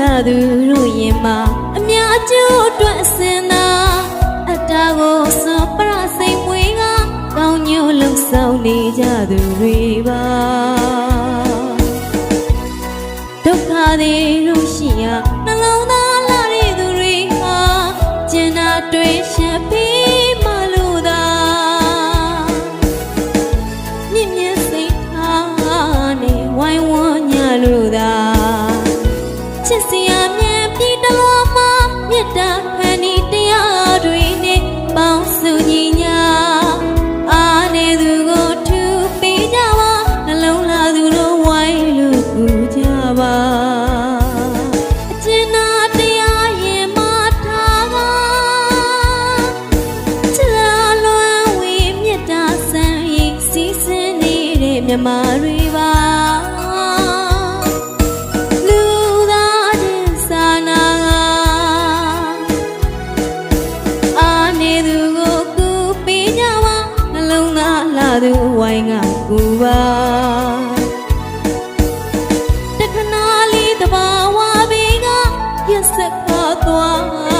လာသူတို့ရင်မှာအများကျိုးအတွက်အစင်သာအတ္တကိုစွန့်ပရစိတ်မွေးကကောင်းညို့လုံဆောင်နေကြသူတွေပါဒုက္ခတွေတို့ရှိရာနှလုံးသားလာတဲ့သူတွေဟာကျင်နာတွေရှက်ပြီးမှလို့သာမြင့်မြတ်စိတ်ထားနဲ့ဝိုင်းဝန်းညလို့သာချစ်စရာမြတ်ပြီးတလို့မှမေတ္တာခံဒီတရားတွေနဲ့ပေါင်းစုညီညာအားနေသူကိုထူပေးကြပါနှလုံးလာသူတို့ဝိုင်းလို့ကူကြပါအကျဉ်းနာတရားရင်မထားကချလာလွမ်းဝေမေတ္တာဆန်းရင်စီးစင်းနေတဲ့မြမတွေပါသူဝိုင်းကကူပါတခဏလေးတဘာဝဘေးကရက်စက်ခါသွား